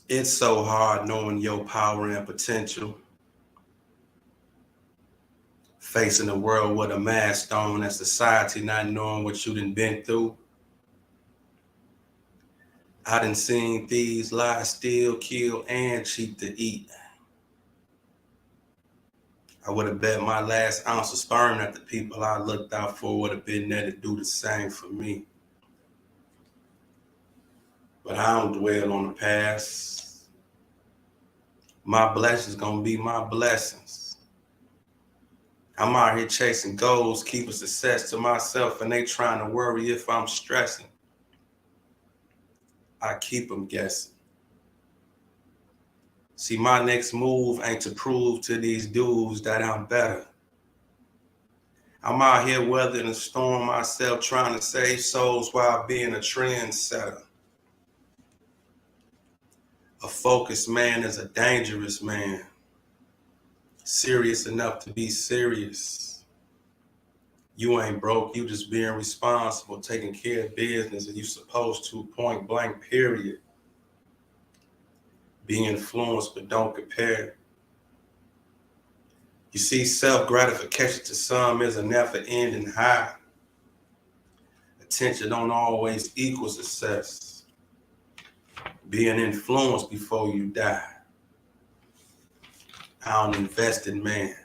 It's so hard knowing your power and potential, facing a world with a mask on and society not knowing what you done been through. I done seen thieves lie, steal, kill, and cheat to eat. I would have bet my last ounce of sperm that the people I looked out for would have been there to do the same for me. But I don't dwell on the past. My blessings gonna be my blessings. I'm out here chasing goals, keeping success to myself, and they trying to worry if I'm stressing. I keep them guessing. See, my next move ain't to prove to these dudes that I'm better. I'm out here weathering the storm myself, trying to save souls while being a trendsetter. A focused man is a dangerous man, serious enough to be serious. You ain't broke, you just being responsible, taking care of business, and you supposed to, point blank, period. Be influenced, but don't compare. You see, self-gratification to some is a never-ending high. Attention don't always equal success. Being influenced before you die. I don't invest in man,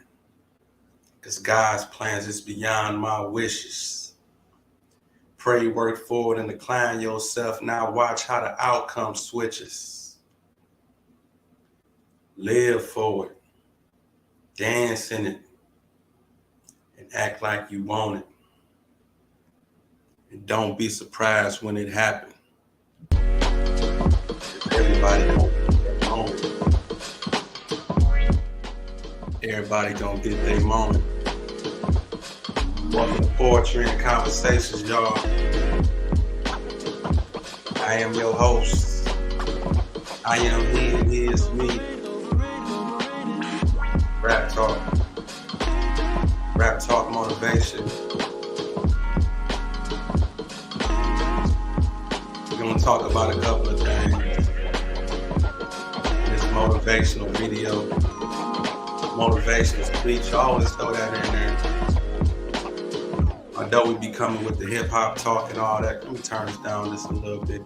because God's plans is beyond my wishes. Pray, work forward, and decline yourself. Now watch how the outcome switches. Live for it, dance in it, and act like you want it. And don't be surprised when it happens. Everybody don't get their moment. Everybody don't get their moment. Welcome to Poetry and Conversations, y'all. I am your host. I am he and he is me. Raptalk. Raptalk motivation. We're going to talk about a couple of things. This motivational video, motivational speech, I always throw that in there. Although we be coming with the hip hop talk and all that, let me turn this down just a little bit.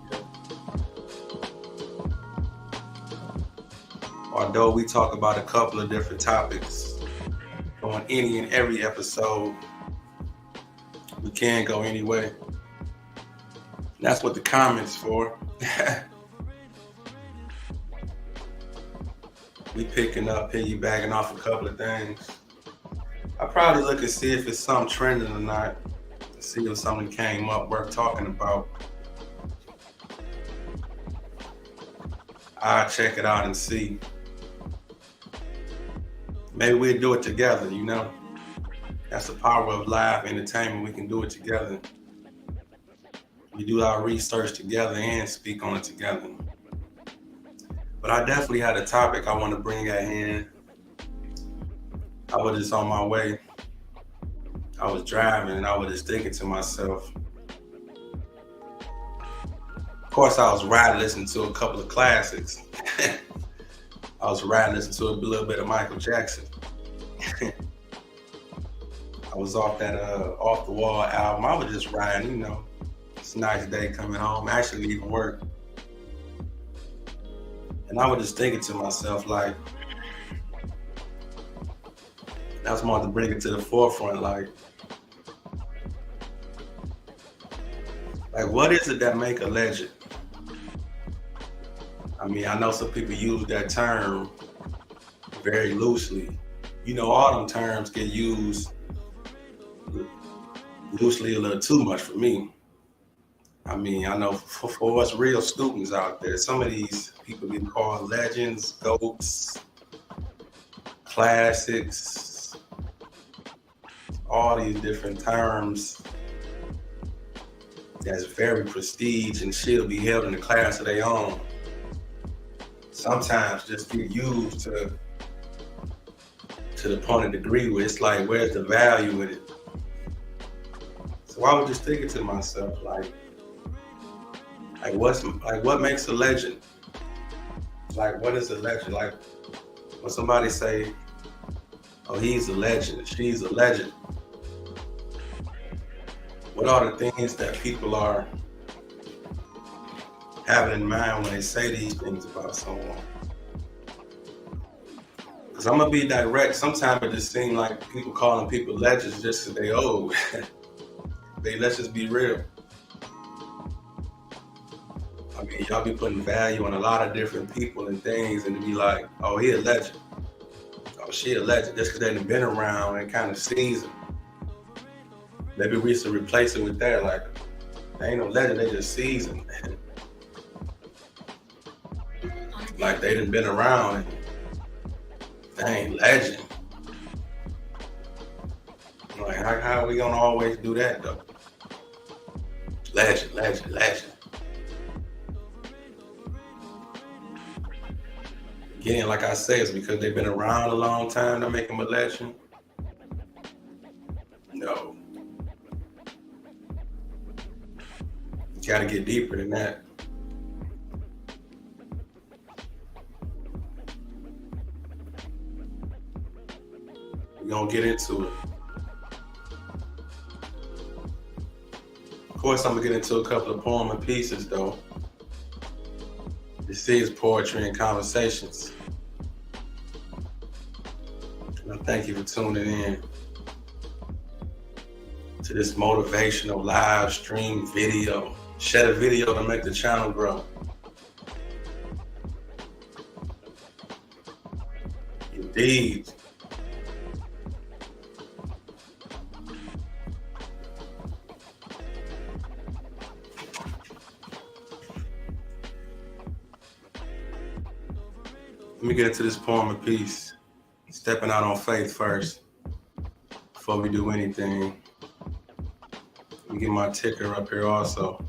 Although we talk about a couple of different topics on any and every episode, we can go anyway. That's what the comments for. We piggybacking off a couple of things. I probably look and see if it's something trending or not. See if something came up worth talking about. I'll check it out and see. Maybe we'll do it together, you know? That's the power of live entertainment. We can do it together. We do our research together and speak on it together. But I definitely had a topic I want to bring at hand. I was just on my way. I was driving and I was just thinking to myself. Of course, I was riding listening to a couple of classics. I was riding listening to a little bit of Michael Jackson. I was off that Off the Wall album. I was just riding, you know. It's a nice day coming home, actually leaving work. And I was just thinking to myself, like, I just wanted to bring it to the forefront, like what is it that make a legend? I mean, I know some people use that term very loosely. You know, all them terms get used loosely a little too much for me. I mean, I know for us real students out there, some of these people get called legends, goats, classics, all these different terms that's very prestige and should be held in a class of their own. Sometimes just get used to the point of degree where it's like, where's the value in it? So I was just thinking to myself, what makes a legend? Like, what is a legend? Like, when somebody say, oh, he's a legend, she's a legend, what are the things that people are having in mind when they say these things about someone? Because I'm going to be direct. Sometimes it just seems like people calling people legends just because they old. Let's just be real. I mean, y'all be putting value on a lot of different people and things, and to be like, oh, he a legend. Oh, she a legend. Just because they done been around and kind of seasoned. Maybe we should replace it with that. Like, they ain't no legend, they just seasoned. Like, they done been around and they ain't legend. Like, how are we gonna always do that though? Legend, legend, legend. Again, like I say, it's because they've been around a long time to make them a legend. No. You gotta get deeper than that. We're gonna get into it. Of course, I'm gonna get into a couple of poem and pieces though. This is Poetry and Conversations. And I thank you for tuning in to this motivational live stream video. Share the video to make the channel grow. Indeed. Let me get into this poem and piece. Stepping out on faith first, before we do anything. Let me get my ticker up here also.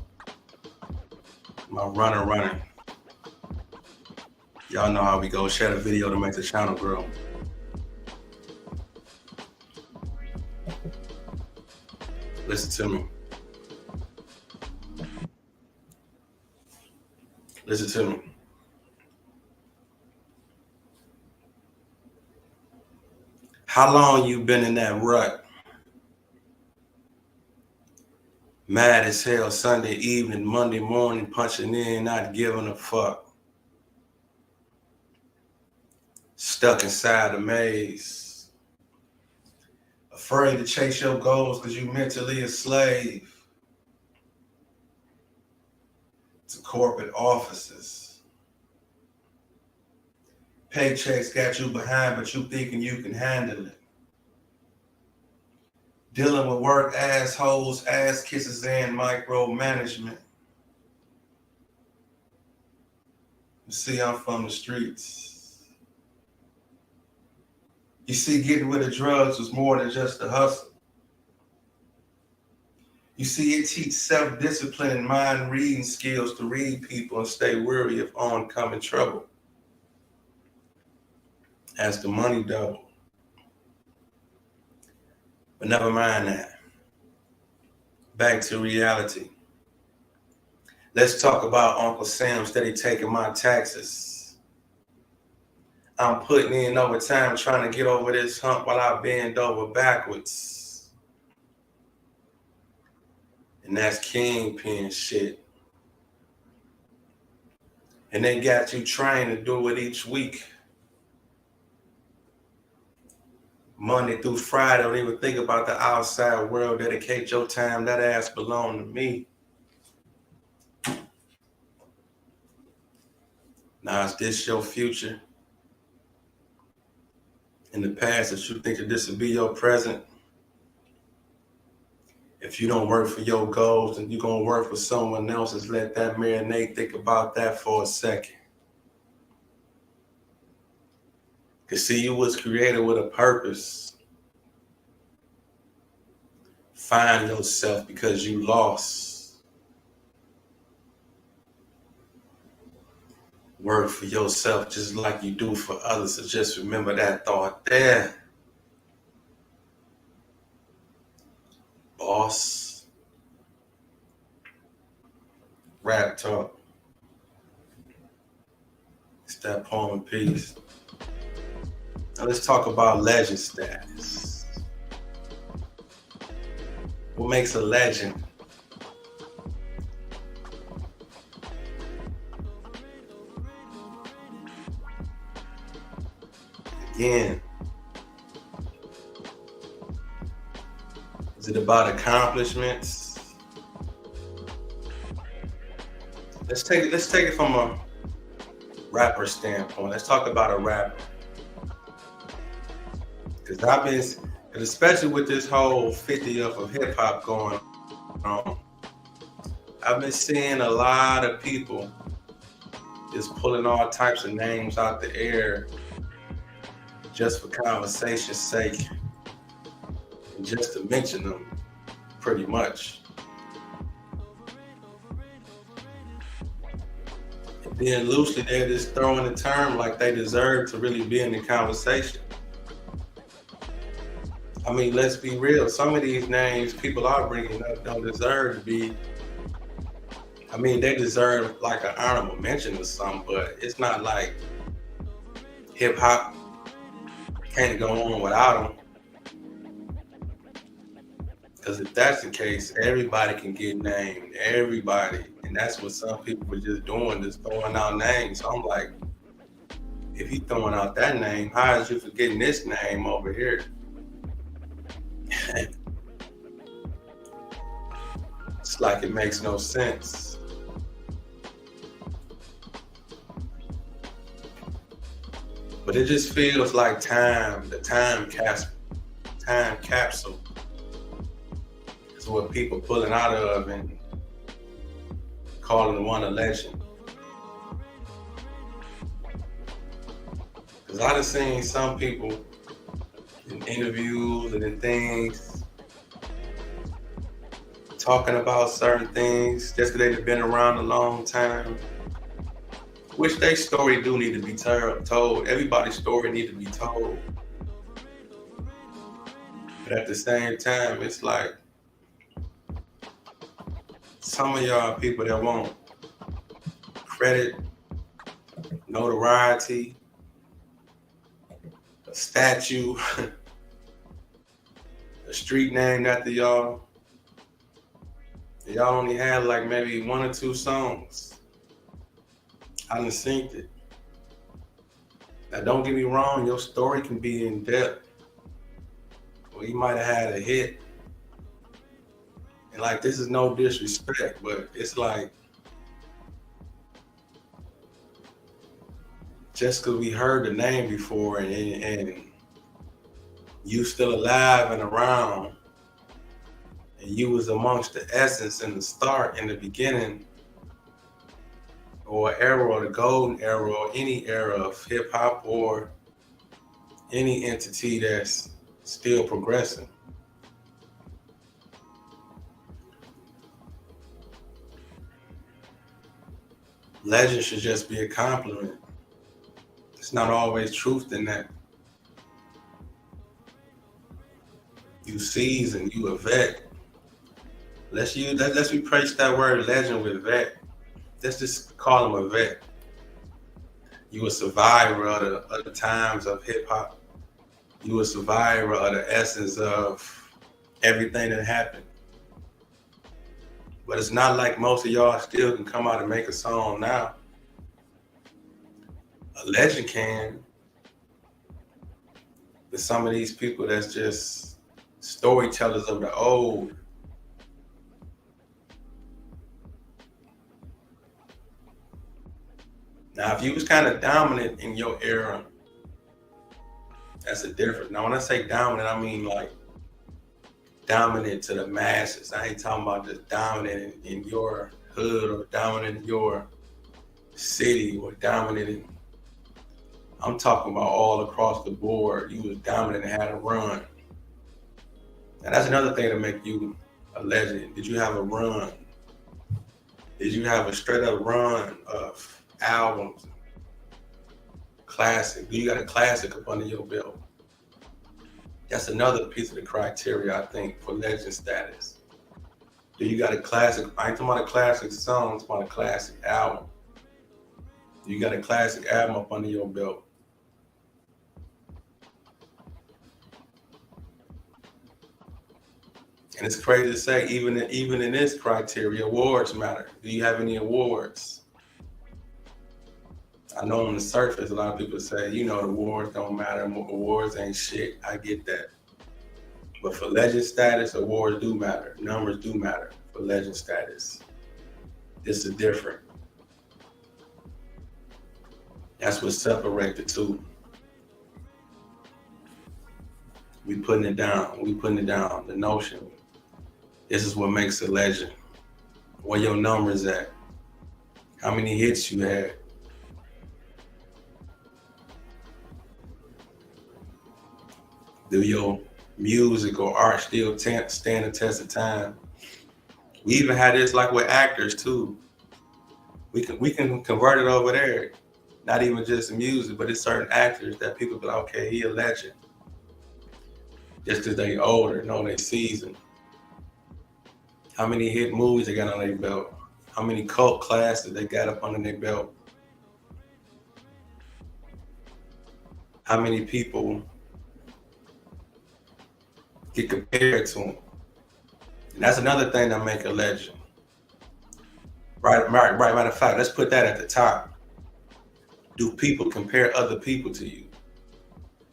My running. Y'all know how we go. Share the video to make the channel grow. Listen to me. Listen to me. How long you been in that rut? Mad as hell Sunday evening, Monday morning, punching in, not giving a fuck. Stuck inside a maze. Afraid to chase your goals because you mentally a slave to corporate offices. Paychecks got you behind, but you thinking you can handle it. Dealing with work assholes, ass kisses, and micromanagement. You see, I'm from the streets. You see, getting rid of drugs was more than just a hustle. You see, it teaches self-discipline and mind-reading skills to read people and stay wary of oncoming trouble. As the money double. But never mind that. Back to reality. Let's talk about Uncle Sam steady taking my taxes. I'm putting in overtime trying to get over this hump while I bend over backwards. And that's kingpin shit. And they got you trying to do it each week. Monday through Friday, don't even think about the outside world. Dedicate your time, that ass belong to me. Now, is this your future? In the past, that you think that this would be your present? If you don't work for your goals and you're going to work for someone else's, let that marinate. Think about that for a second. Because see, you was created with a purpose. Find yourself because you lost. Work for yourself just like you do for others. So just remember that thought there. Boss. Raptalk. It's that poem piece. Now let's talk about legend status. What makes a legend? Again, is it about accomplishments? Let's take it from a rapper standpoint. Let's talk about a rapper. Because especially with this whole 50th of hip hop going on, I've been seeing a lot of people just pulling all types of names out the air just for conversation's sake and just to mention them, pretty much. And then loosely, they're just throwing the term like they deserve to really be in the conversation. I mean, let's be real. Some of these names people are bringing up don't deserve to be. I mean, they deserve like an honorable mention or something, but it's not like hip hop can't go on without them. Because if that's the case, everybody can get named. Everybody. And that's what some people were just doing, just throwing out names. So I'm like, if you throwing out that name, how is you forgetting this name over here? It's like it makes no sense. But it just feels like the time capsule is what people pulling out of and calling one a legend. Because I've seen some people in interviews and in things talking about certain things just because they've been around a long time, which their story do need to be told. Everybody's story needs to be told. But at the same time, it's like some of y'all people that want credit, notoriety, a statue, a street named after y'all. Y'all only had like maybe 1 or 2 songs. I done synced it. Now don't get me wrong, your story can be in depth. Well, you might have had a hit. And like, this is no disrespect, but it's like, just because we heard the name before and you still alive and around, and you was amongst the essence and the start in the beginning, or era, or the golden era, or any era of hip hop, or any entity that's still progressing. Legend should just be a compliment. It's not always truth in that. You seasoned, you a vet. Let's replace that word legend with vet. Let's just call him a vet. You a survivor of the times of hip hop. You a survivor of the essence of everything that happened. But it's not like most of y'all still can come out and make a song now. A legend can. But some of these people that's just storytellers of the old. Now, if you was kind of dominant in your era, that's a difference. Now, when I say dominant, I mean like dominant to the masses. I ain't talking about just dominant in your hood, or dominant in your city, or dominant in, I'm talking about all across the board. You was dominant and had a run. Now, that's another thing to make you a legend. Did you have a run? Did you have a straight up run of albums, classic? Do you got a classic up under your belt? That's another piece of the criteria, I think, for legend status. Do you got a classic? I ain't talking about a classic song, I'm talking about a classic album. You got a classic album up under your belt. And it's crazy to say, even in this criteria, awards matter. Do you have any awards? I know on the surface, a lot of people say, the awards don't matter. Awards ain't shit. I get that. But for legend status, awards do matter. Numbers do matter for legend status. This is different. That's what separates the two. We putting it down. The notion. This is what makes a legend. Where your numbers at? How many hits you had? Do your music or art still stand the test of time? We even had this like with actors too. We can convert it over there. Not even just music, but it's certain actors that people be like, okay, he a legend. Just because they older, they seasoned. How many hit movies they got on their belt? How many cult classes they got up under their belt? How many people get compared to them? And that's another thing that make a legend. Right. Matter of fact, let's put that at the top. Do people compare other people to you?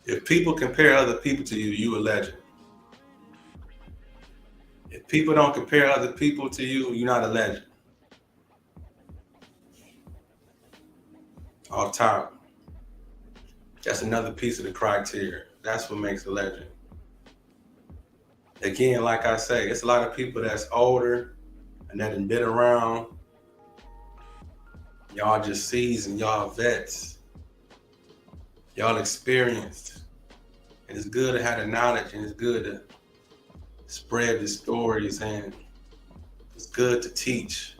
If people compare other people to you, you a legend. If people don't compare other people to you, you're not a legend. Off top. That's another piece of the criteria. That's what makes a legend. Again, like I say, it's a lot of people that's older and that have been around. Y'all just seasoned, y'all vets. Y'all experienced. And it's good to have the knowledge, and it's good to spread the stories, and it's good to teach.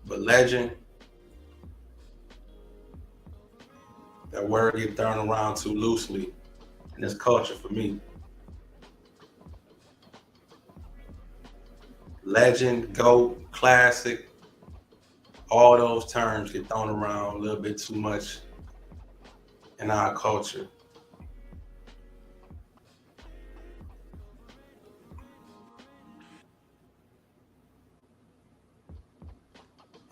But legend, that word get thrown around too loosely in this culture for me. Legend, GOAT, classic, all those terms get thrown around a little bit too much in our culture.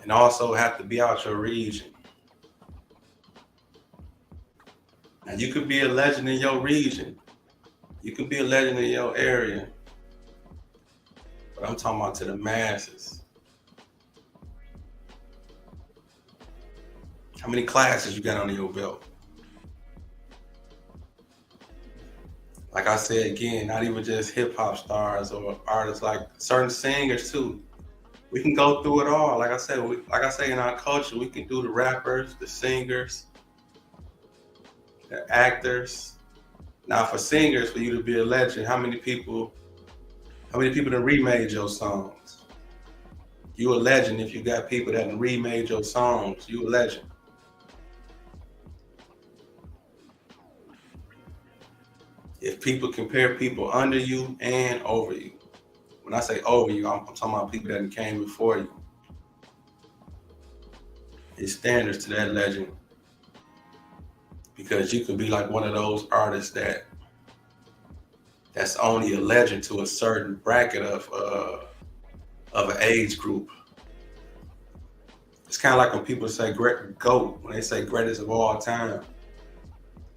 And also have to be out your region. Now you could be a legend in your region. You could be a legend in your area. But I'm talking about to the masses. How many classes you got under your belt? Like I said again, not even just hip hop stars or artists, like certain singers too. We can go through it all. Like I said, in our culture, we can do the rappers, the singers, the actors. Now for singers, for you to be a legend, how many people done remade your songs? You a legend if you got people that done remade your songs. You a legend. If people compare people under you and over you. When I say over you, I'm talking about people that came before you. It's standards to that legend. Because you could be like one of those artists that's only a legend to a certain bracket of an age group. It's kind of like when people say GOAT, when they say greatest of all time.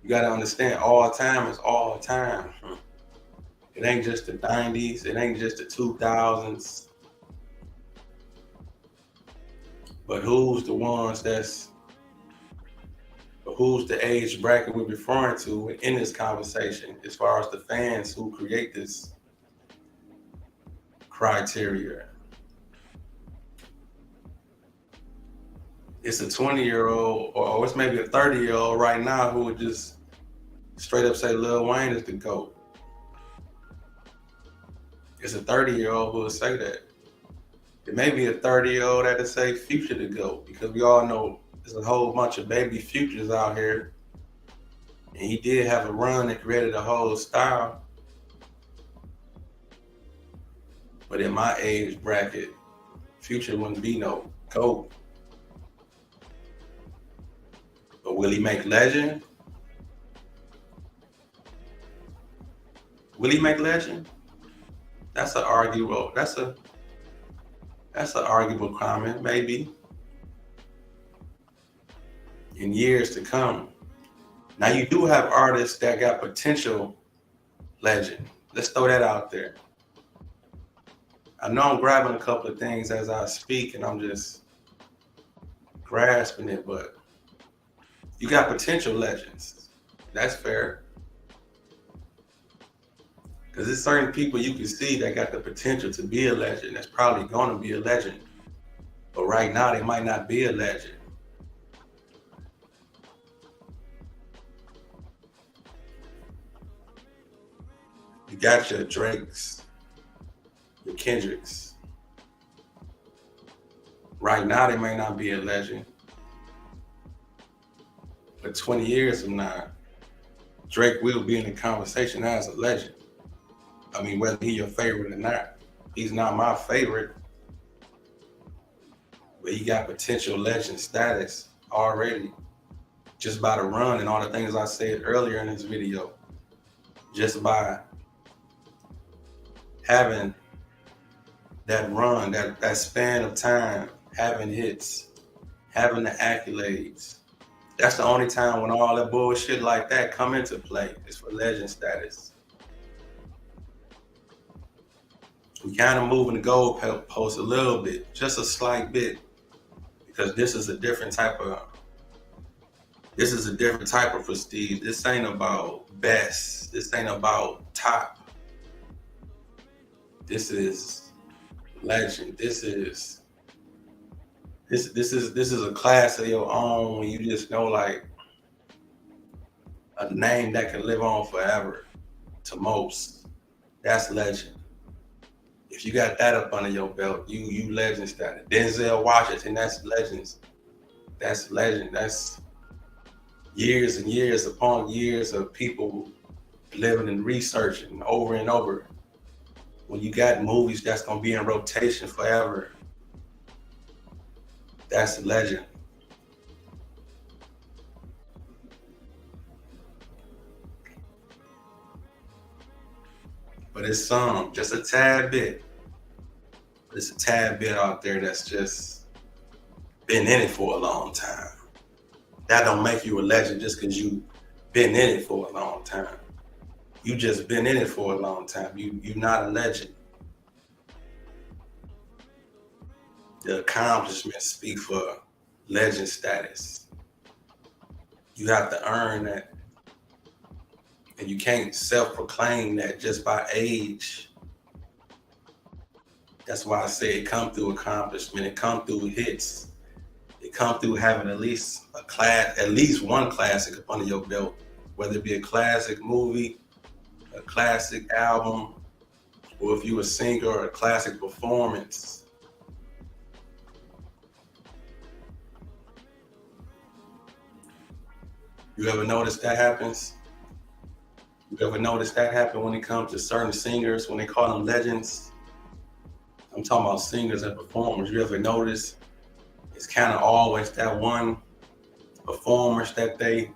You got to understand, all time is all time. It ain't just the 90s. It ain't just the 2000s. But who's the age bracket we're referring to in this conversation as far as the fans who create this criteria? It's a 20-year-old or it's maybe a 30-year-old right now who would just straight up say Lil Wayne is the GOAT. It's a 30-year-old who would say that. It may be a 30-year-old that would say Future the GOAT, because we all know there's a whole bunch of baby Futures out here. And he did have a run that created a whole style. But in my age bracket, Future wouldn't be no GOAT. But will he make legend? Will he make legend? That's an arguable. That's an arguable comment, maybe in years to come. Now you do have artists that got potential legend. Let's throw that out there. I know I'm grabbing a couple of things as I speak, and I'm just grasping it, but you got potential legends. That's fair. Because there's certain people you can see that got the potential to be a legend. That's probably going to be a legend. But right now, they might not be a legend. You got your Drakes, your Kendricks. Right now, they may not be a legend. But 20 years from now, Drake will be in the conversation as a legend. I mean, whether he's your favorite or not. He's not my favorite, but he got potential legend status already just by the run and all the things I said earlier in this video. Just by having that run, that span of time, having hits, having the accolades. That's the only time when all that bullshit like that come into play is for legend status. We kind of moving the goalpost a little bit, just a slight bit, because this is a different type of prestige. This ain't about best. This ain't about top. This is legend. This is a class of your own when you just know like a name that can live on forever to most. That's legend. If you got that up under your belt, you legend status. Denzel Washington, that's legends. That's legend. That's years and years upon years of people living and researching over and over. When you got movies that's gonna be in rotation forever, that's legend. But it's just a tad bit. It's a tad bit out there that's just been in it for a long time. That don't make you a legend just because you been in it for a long time. You just been in it for a long time. You're not a legend. The accomplishments speak for legend status. You have to earn that. And you can't self-proclaim that just by age. That's why I say it come through accomplishment. It come through hits. It come through having at least one classic up under your belt, whether it be a classic movie, a classic album, or if you a singer or a classic performance. You ever notice that happens? You ever notice that happen when it comes to certain singers, when they call them legends? I'm talking about singers and performers. You ever notice it's kind of always that one performer that they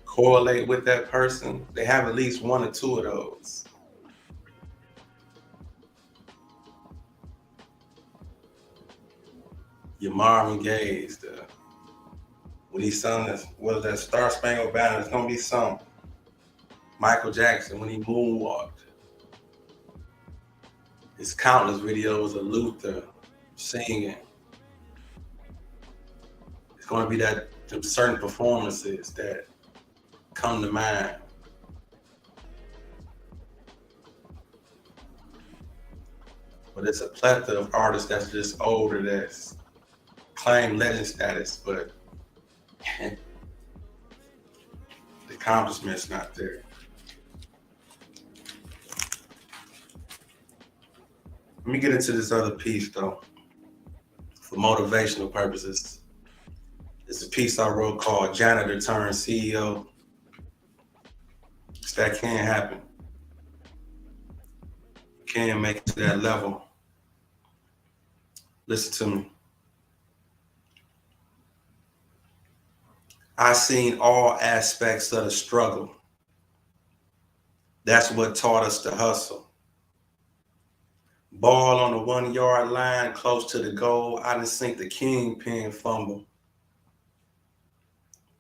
correlate with that person? They have at least one or two of those. Your Marvin Gaye's, when he sung that Star Spangled Banner, it's gonna be some. Michael Jackson, when he moonwalked. There's countless videos of Luther singing. It's gonna be certain performances that come to mind. But it's a plethora of artists that's just older that's claim legend status, but the accomplishment's not there. Let me get into this other piece though, for motivational purposes. It's a piece I wrote called Janitor Turned CEO. That can happen. Can make it to that level. Listen to me. I seen all aspects of the struggle. That's what taught us to hustle. Ball on the 1 yard line, close to the goal. I done seen the kingpin fumble.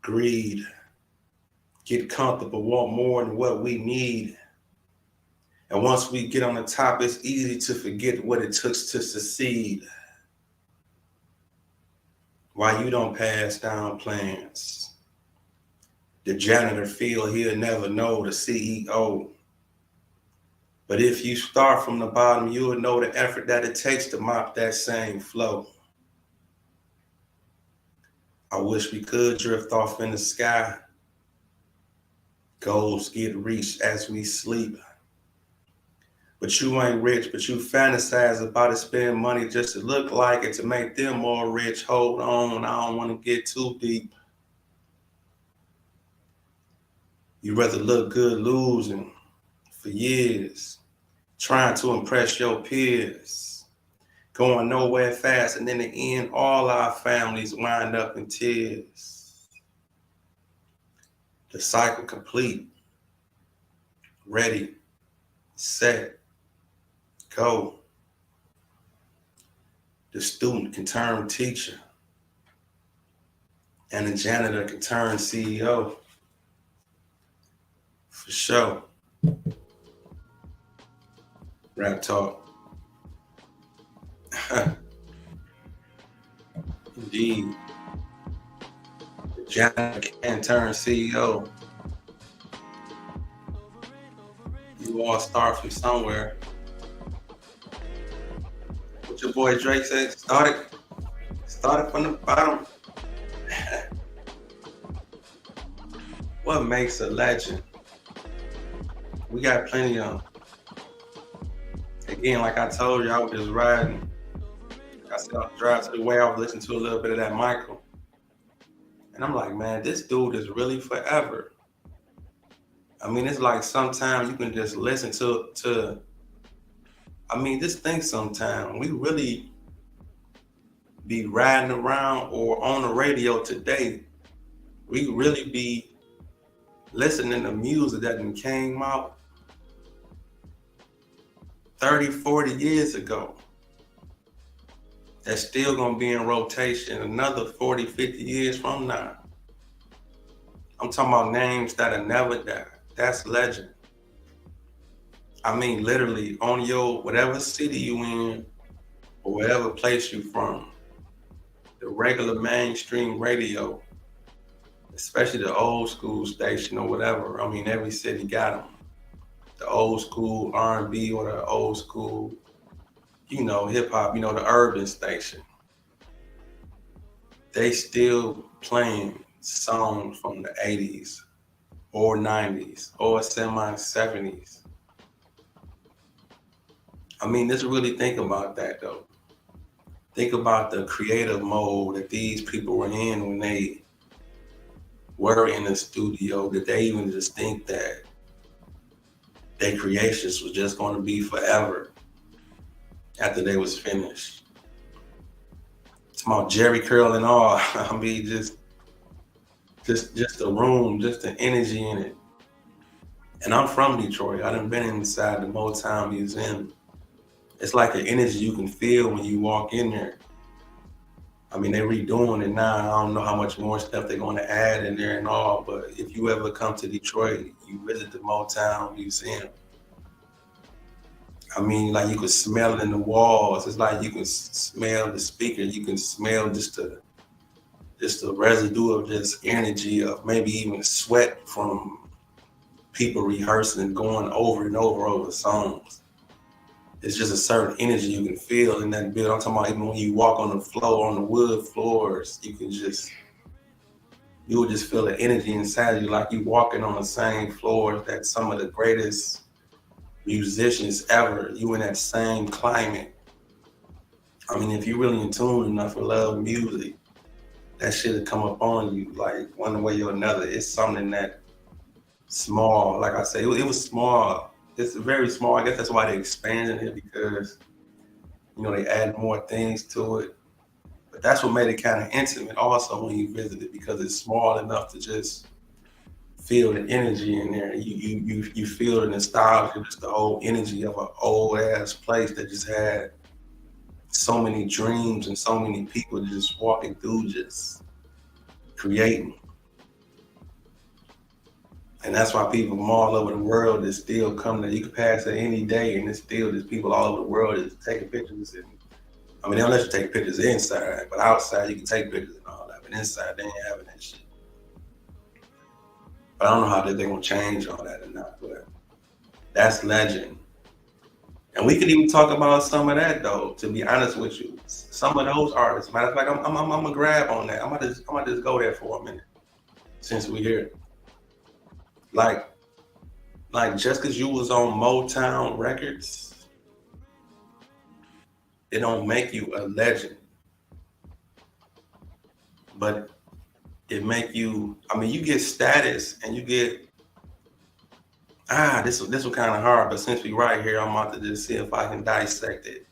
Greed. Get comfortable, want more than what we need. And once we get on the top, it's easy to forget what it took to succeed. Why you don't pass down plans? The janitor feel he'll never know the CEO. But if you start from the bottom, you'll know the effort that it takes to mop that same flow. I wish we could drift off in the sky. Goals get reached as we sleep. But you ain't rich, but you fantasize about it, spend money just to look like it, to make them more rich. Hold on, I don't want to get too deep. You rather look good losing for years, trying to impress your peers, going nowhere fast, and in the end, all our families wind up in tears. The cycle complete. Ready, set, go. The student can turn teacher, and the janitor can turn CEO. For sure. Raptalk. Indeed. The janitor can turn CEO. You all start from somewhere. What your boy Drake said, started from the bottom. What makes a legend? We got plenty of them. Again, like I told you, I was just riding. Like I said, I was driving to the way I was listening to a little bit of that Michael. And I'm like, man, this dude is really forever. I mean, it's like sometimes you can just listen to I mean, just think sometime. We really be riding around or on the radio today. We really be listening to music that came out 30, 40 years ago. That's still gonna be in rotation another 40, 50 years from now. I'm talking about names that'll never die. That's legend. I mean, literally on your whatever city you in or whatever place you from, the regular mainstream radio, especially the old school station or whatever. I mean, every city got them. The old school R&B or the old school, hip hop, the urban station. They still playing songs from the 80s or 90s or semi-70s. I mean, let's really think about that though. Think about the creative mode that these people were in when they were in the studio. Did they even just think that their creations was just going to be forever after they was finished? It's about Jerry Curl and all. I mean, just the room, just the energy in it. And I'm from Detroit. I done been inside the Motown Museum. It's like an energy you can feel when you walk in there. I mean, they're redoing it now. I don't know how much more stuff they're going to add in there and all, but if you ever come to Detroit, you visit the Motown Museum. I mean, like you can smell it in the walls. It's like you can smell the speaker. You can smell just the residue of just energy of maybe even sweat from people rehearsing and going over and over the songs. It's just a certain energy you can feel in that building. I'm talking about even when you walk on the floor, on the wood floors, you will just feel the energy inside you, like you walking on the same floor that some of the greatest musicians ever. You in that same climate. I mean, if you're really in tune enough and love music, that shit will come up on you like one way or another. It's something that small, like I say, it was small. It's very small. I guess that's why they expanded it, because they add more things to it. But that's what made it kind of intimate also when you visited, because it's small enough to just feel the energy in there. You feel the nostalgia, just the whole energy of an old ass place that just had so many dreams and so many people just walking through, just creating. And that's why people from all over the world is still come there. You can pass it any day and it's still just people all over the world is taking pictures. And I mean, they don't let you take pictures inside, but outside you can take pictures and all that. But inside they ain't having that shit. But I don't know how they're gonna change all that or not. But that's legend. And we could even talk about some of that though. To be honest with you, some of those artists. Matter of fact, I'm gonna grab on that. I'm gonna just go there for a minute since we're here. Like just because you was on Motown Records, it don't make you a legend. But it make you. I mean, you get status and you get. This was kind of hard, but since we right here, I'm about to just see if I can dissect it.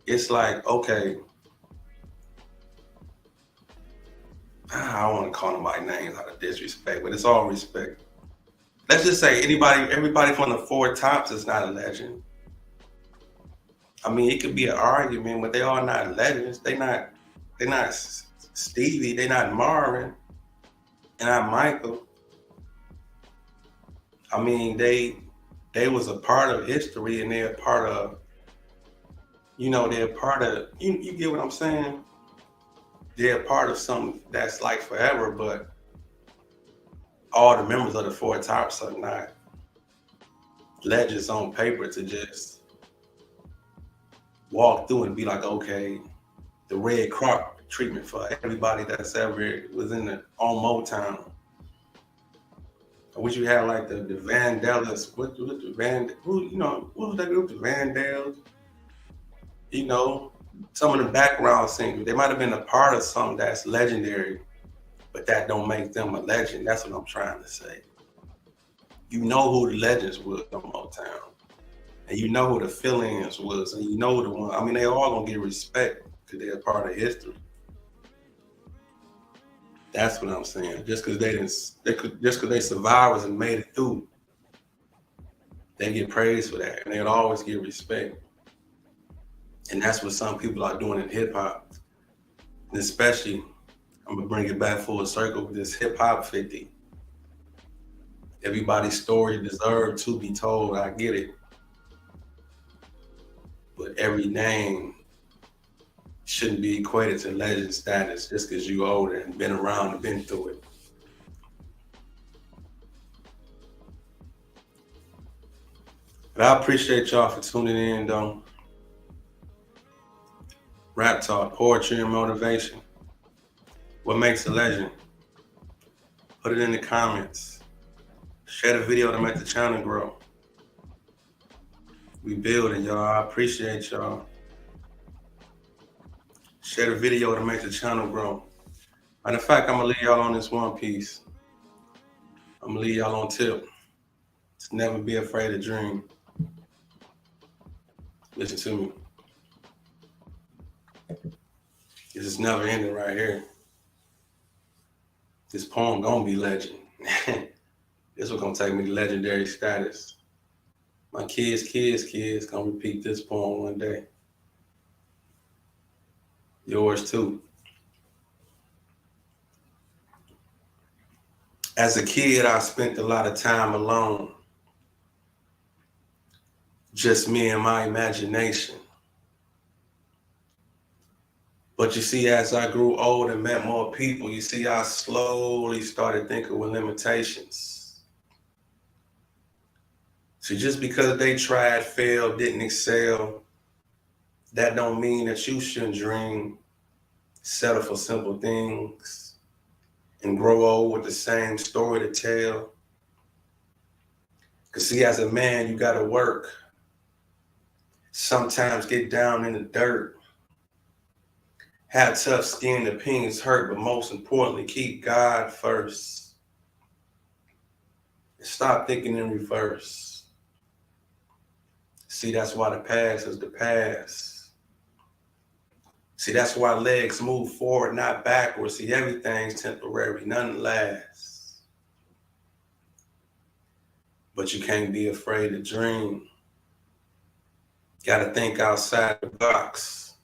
It's like, okay, I don't want to call nobody names out of disrespect, but it's all respect. Let's just say everybody from the Four Tops is not a legend. I mean, it could be an argument, but they are not legends. They're not Stevie, they're not Marvin, and not Michael. I mean, they was a part of history, and they're part of, they're part of, you get what I'm saying? They're part of something that's like forever, but all the members of the Four Tops are not legends on paper to just walk through and be like, okay, the red crop treatment for everybody that's ever was on Motown. I wish you had like the Vandellas, what the what was that group, the Vandals? Some of the background singers, they might have been a part of something that's legendary, but that don't make them a legend. That's what I'm trying to say. You know who the legends was on Motown, and you know who the fill-ins was, and you know the one. I mean, they all gonna get respect because they're a part of history. That's what I'm saying. Just because they survivors and made it through, they get praised for that, and they'll always get respect. And that's what some people are doing in hip hop, and especially, I'm gonna bring it back full circle with this hip hop 50. Everybody's story deserves to be told. I get it, but every name shouldn't be equated to legend status just because you older and been around and been through it. But I appreciate y'all for tuning in, though. Raptalk, poetry and motivation. What makes a legend? Put it in the comments. Share the video to make the channel grow. We building, y'all. I appreciate y'all. Share the video to make the channel grow. Matter of fact, I'm gonna leave y'all on this one piece. I'm gonna leave y'all on tip. Just never be afraid to dream. Listen to me. This is never ending right here. This poem gonna be legend. This was gonna take me to legendary status. My kids gonna repeat this poem one day. Yours too. As a kid, I spent a lot of time alone. Just me and my imagination. But you see, as I grew old and met more people, you see, I slowly started thinking with limitations. So just because they tried, failed, didn't excel, that don't mean that you shouldn't dream, settle for simple things, and grow old with the same story to tell. Because see, as a man, you gotta work. Sometimes get down in the dirt. Have tough skin, opinions hurt, but most importantly, keep God first. And stop thinking in reverse. See, that's why the past is the past. See, that's why legs move forward, not backwards. See, everything's temporary, none lasts. But you can't be afraid to dream. Gotta think outside the box.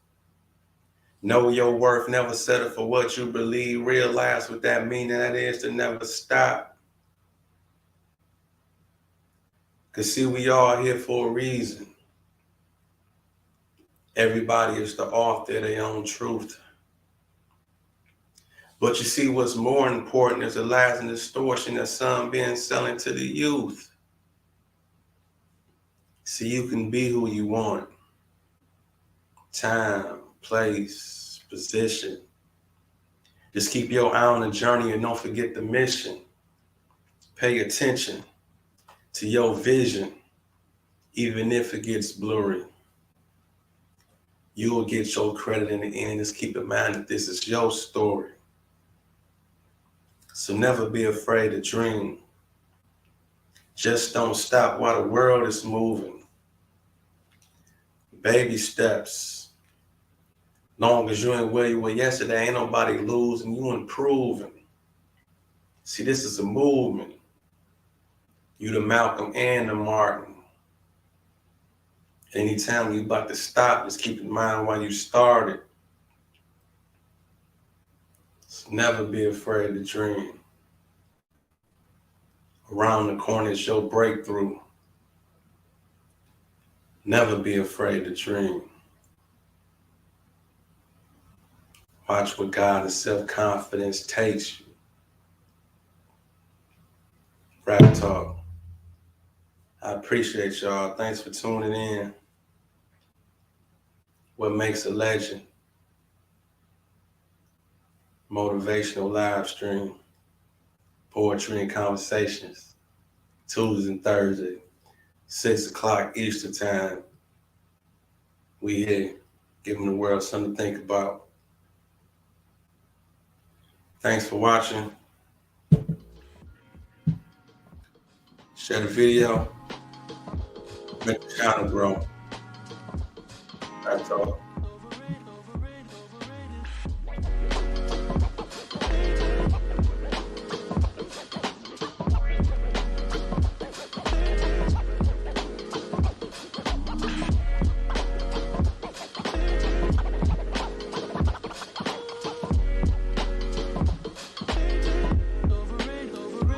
Know your worth, never settle for what you believe. Realize what that meaning that is to never stop. Cause see, we all here for a reason. Everybody is the author of their own truth. But you see, what's more important is the lies and distortion that some being selling to the youth. See, you can be who you want. Time, place, position. Just keep your eye on the journey and don't forget the mission. Pay attention to your vision, even if it gets blurry. You will get your credit in the end. Just keep in mind that this is your story. So never be afraid to dream. Just don't stop while the world is moving. Baby steps. Long as you ain't where you were yesterday, ain't nobody losing, you improving. See, this is a movement. You the Malcolm and the Martin. Anytime you about to stop, just keep in mind why you started. So never be afraid to dream. Around the corner is your breakthrough. Never be afraid to dream. Watch where God and self-confidence takes you. Raptalk. I appreciate y'all. Thanks for tuning in. What makes a legend? Motivational live stream. Poetry and conversations. Tuesdays and Thursdays. 6 o'clock Eastern time. We here, giving the world something to think about. Thanks for watching. Share the video. Make the channel grow. That's all.